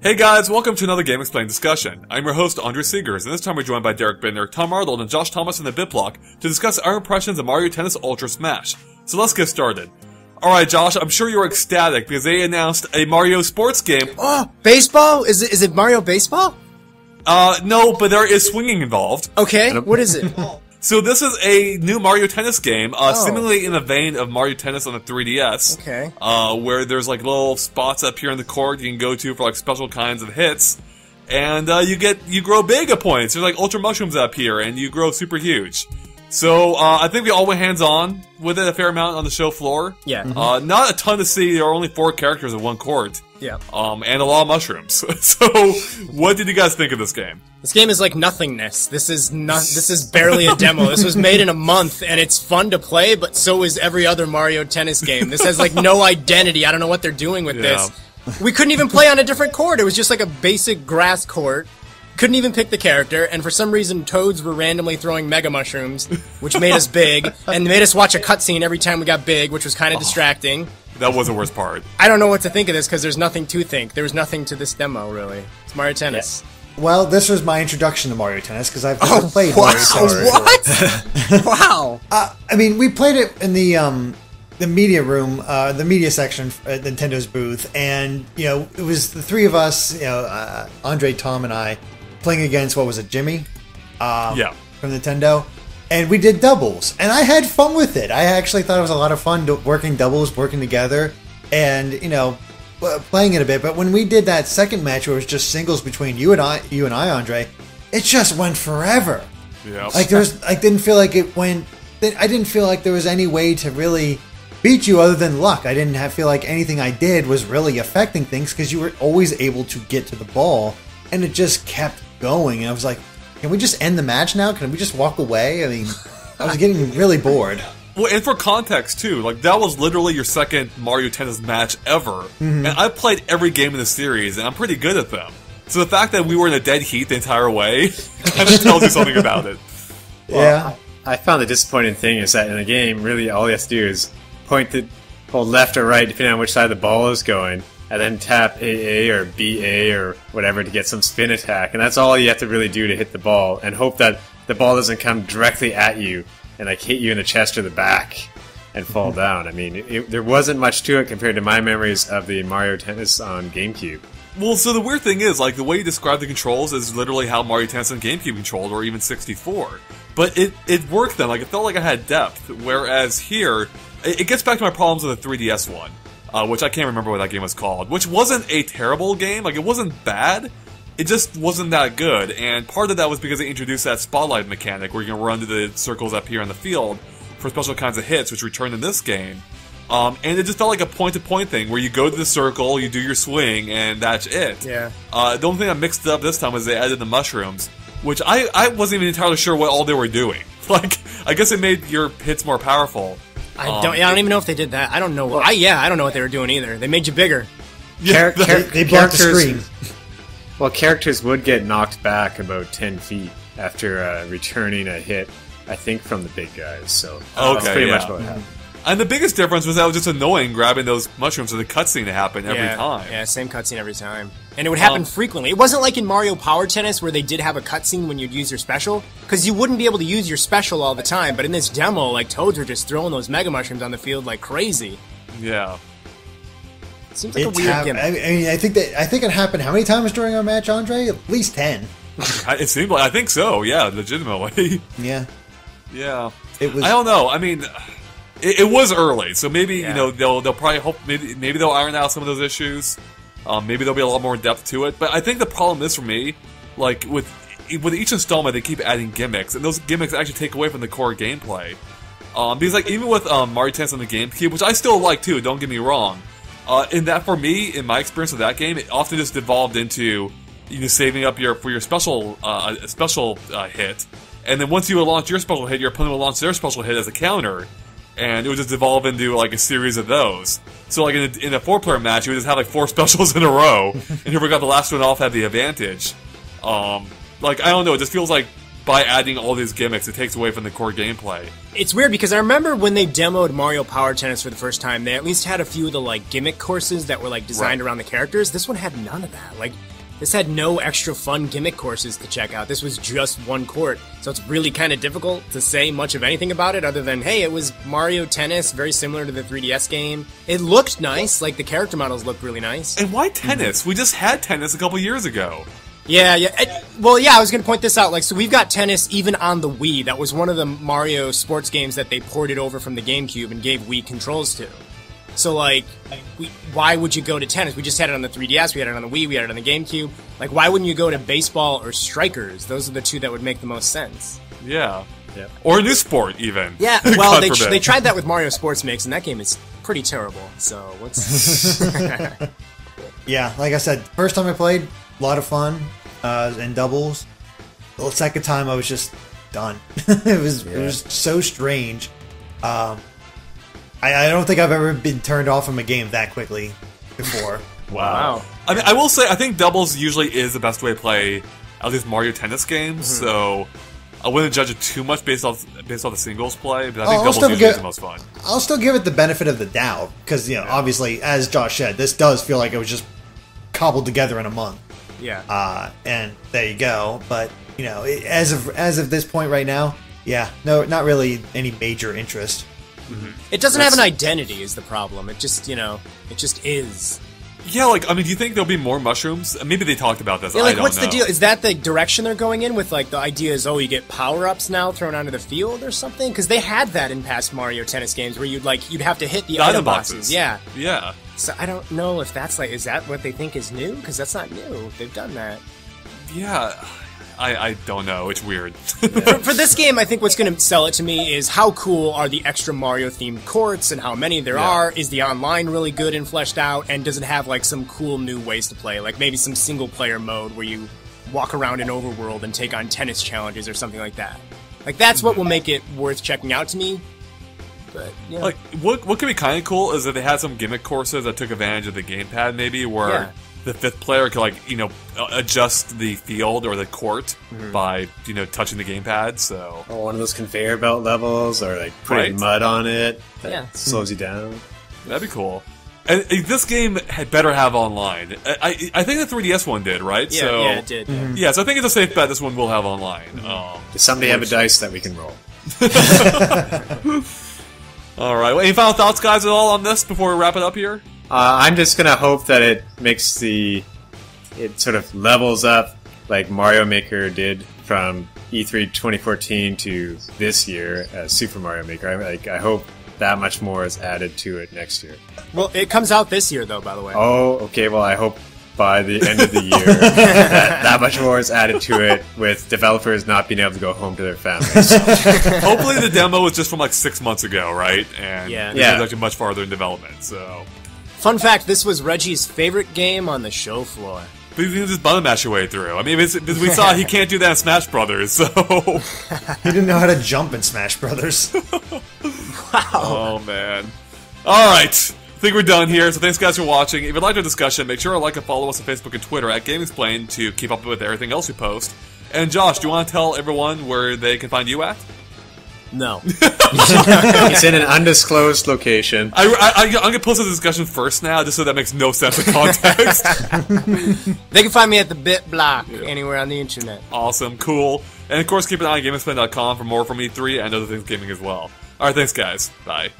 Hey guys, welcome to another GameXplain discussion. I'm your host, Andre Seegers, and this time we're joined by Derek Binder, Tom Arnold, and Josh Thomas in the BitBlock to discuss our impressions of Mario Tennis Ultra Smash. So let's get started. Alright Josh, I'm sure you're ecstatic because they announced a Mario sports game. Oh, baseball? Is it Mario Baseball? No, but there is swinging involved. Okay, what is it? So this is a new Mario Tennis game, seemingly in the vein of Mario Tennis on the 3DS. Okay. Where there's like little spots up here in the court you can go to for like special kinds of hits. And you grow big at points. There's like ultra mushrooms up here and you grow super huge. So I think we all went hands-on with it a fair amount on the show floor. Yeah. Not a ton to see. There are only 4 characters in one court. Yeah. And a lot of mushrooms. So, what did you guys think of this game? This game is like nothingness. This is barely a demo. This was made in a month, and it's fun to play, but so is every other Mario Tennis game. This has like no identity. I don't know what they're doing with this. We couldn't even play on a different court. It was just like a basic grass court. Couldn't even pick the character, and for some reason toads were randomly throwing mega mushrooms, which made us big, and made us watch a cutscene every time we got big, which was kind of distracting. That was the worst part. I don't know what to think of this, because there's nothing to think. There was nothing to this demo, really. It's Mario Tennis. Yeah. Well, this was my introduction to Mario Tennis, because I've never played Mario Tennis. What? Wow. I mean, we played it in the media room, the media section at Nintendo's booth, and, you know, it was the three of us, you know, Andre, Tom, and I, playing against, what was it, Jimmy? From Nintendo. And we did doubles. And I had fun with it. I actually thought it was a lot of fun working doubles, working together, and, you know, playing it a bit. But when we did that second match where it was just singles between you and I, Andre, it just went forever. Yeah. Like, I didn't feel like it went... I didn't feel like there was any way to really beat you other than luck. I didn't feel like anything I did was really affecting things because you were always able to get to the ball, and it just kept going. And I was like, can we just end the match now? Can we just walk away? I mean, I was getting really bored. Well, and for context, too, like, that was literally your second Mario Tennis match ever. Mm-hmm. And I played every game in the series, and I'm pretty good at them. So the fact that we were in a dead heat the entire way kind of tells you something about it. Well, yeah. I found the disappointing thing is that in the game, really all you have to do is hold left or right, depending on which side the ball is going, and then tap AA or BA or whatever to get some spin attack. And that's all you have to really do to hit the ball, and hope that the ball doesn't come directly at you and like hit you in the chest or the back and fall down. I mean, there wasn't much to it compared to my memories of the Mario Tennis on GameCube. Well, so the weird thing is, like, the way you describe the controls is literally how Mario Tennis on GameCube controlled, or even 64. But it worked then, like, it felt like I had depth, whereas here, it gets back to my problems with the 3DS one. Which I can't remember what that game was called, which wasn't a terrible game, like, it wasn't bad, it just wasn't that good, and part of that was because they introduced that spotlight mechanic, where you can run to the circles up here on the field for special kinds of hits, which returned in this game, and it just felt like a point-to-point thing, where you go to the circle, you do your swing, and that's it. Yeah. The only thing that mixed up this time was they added the mushrooms, which I wasn't even entirely sure what all they were doing. Like, I guess it made your hits more powerful. I don't even know if they did that. I don't know. I don't know what they were doing either. They made you bigger. Yeah, They blocked the screen. Well, characters would get knocked back about 10 feet after returning a hit, I think, from the big guys. So that's pretty much what happened. And the biggest difference was that it was just annoying grabbing those mushrooms for the cutscene to happen every time. Yeah, same cutscene every time. And it would happen frequently. It wasn't like in Mario Power Tennis where they did have a cutscene when you'd use your special, because you wouldn't be able to use your special all the time, but in this demo, like, Toads were just throwing those Mega Mushrooms on the field like crazy. Yeah. It seems like a weird gimmick. I mean, I think it happened how many times during our match, Andre? At least 10. It seemed like, I think so, yeah, legitimately. Yeah. Yeah. It was. I don't know, I mean... It was early, so maybe you know they'll probably hope maybe they'll iron out some of those issues. Maybe there'll be a lot more depth to it. But I think the problem is for me, like with each installment, they keep adding gimmicks, and those gimmicks actually take away from the core gameplay. Because like even with Mario Tennis on the GameCube, which I still like too, don't get me wrong. In that, for me, in my experience with that game, it often just devolved into saving up for your special hit. and then once you would launch your special hit, your opponent would launch their special hit as a counter, and it would just evolve into like a series of those. So like in a 4-player match, you would just have like 4 specials in a row, and whoever got the last one off had the advantage. Like, I don't know, it just feels like by adding all these gimmicks, it takes away from the core gameplay. It's weird because I remember when they demoed Mario Power Tennis for the first time, they at least had a few of the like gimmick courses that were like designed around the characters. This one had none of that. Like, this had no extra fun gimmick courses to check out. This was just one court, so it's really kind of difficult to say much of anything about it other than, hey, it was Mario Tennis, very similar to the 3DS game. It looked nice, like the character models looked really nice. And why tennis? We just had tennis a couple years ago. Yeah. Well, yeah, I was going to point this out. Like, so we've got tennis even on the Wii. That was one of the Mario sports games that they ported over from the GameCube and gave Wii controls to. So, like, why would you go to tennis? We just had it on the 3DS, we had it on the Wii, we had it on the GameCube. Like, why wouldn't you go to baseball or strikers? Those are the two that would make the most sense. Yeah. Or a new sport, even. Yeah, well, they tried that with Mario Sports Mix, and that game is pretty terrible. So, what's... Yeah, like I said, first time I played, a lot of fun, in doubles. The second time, I was just done. It was so strange. I don't think I've ever been turned off from a game that quickly before. Wow. I mean, I will say, I think doubles usually is the best way to play at least Mario Tennis games, so I wouldn't judge it too much based off the singles play, but I think doubles usually is the most fun. I'll still give it the benefit of the doubt, because, obviously, as Josh said, this does feel like it was just cobbled together in a month. Yeah. And there you go. But, as of this point right now, no, not really any major interest. It doesn't have an identity is the problem. It just, it just is. Yeah, like, I mean, do you think there'll be more mushrooms? Maybe they talked about this, Yeah, like, I don't what's know. the deal? Is that the direction they're going in with, like, the idea is, you get power-ups now thrown onto the field or something? Because they had that in past Mario Tennis games where you'd have to hit the item boxes. Yeah. Yeah. So I don't know if that's, like, is that what they think is new? Because that's not new. They've done that. Yeah. I don't know. It's weird. For this game, I think what's going to sell it to me is how cool are the extra Mario-themed courts and how many there are. Is the online really good and fleshed out? And does it have, like, some cool new ways to play? Like, maybe some single-player mode where you walk around an overworld and take on tennis challenges or something like that. Like, that's what will make it worth checking out to me. But, Like, what could be kind of cool is if they had some gimmick courses that took advantage of the gamepad, maybe, where the 5th player could, like, adjust the field or the court by, touching the gamepad, so... Or one of those conveyor belt levels, or, like, putting mud on it that slows you down. That'd be cool. And this game had better have online. I think the 3DS one did, right? Yeah, it did. Yeah. Yeah, so I think it's a safe bet this one will have online. Does somebody have a dice that we can roll? Alright, well, any final thoughts, guys, at all on this before we wrap it up here? I'm just gonna hope that it makes it sort of levels up like Mario Maker did from E3 2014 to this year as Super Mario Maker. I hope that much more is added to it next year. Well, it comes out this year, though, by the way. Oh, okay, well, I hope by the end of the year that much more is added to it, with developers not being able to go home to their families. Hopefully the demo was just from like 6 months ago, right? And it's actually much farther in development, so... Fun fact, this was Reggie's favorite game on the show floor. But you can just button mash your way through. I mean, we saw he can't do that in Smash Brothers, so... He didn't know how to jump in Smash Brothers. Wow. Oh, man. Alright, I think we're done here, so thanks guys for watching. If you liked our discussion, make sure to like and follow us on Facebook and Twitter at GameXplain to keep up with everything else we post. And Josh, do you want to tell everyone where they can find you at? No. It's in an undisclosed location. I'm going to post the discussion first now, just so that makes no sense in context. They can find me at the Bit Block, anywhere on the internet. Awesome, cool. And of course, keep an eye on GameXplain.com for more from E3 and other things gaming as well. Alright, thanks guys. Bye.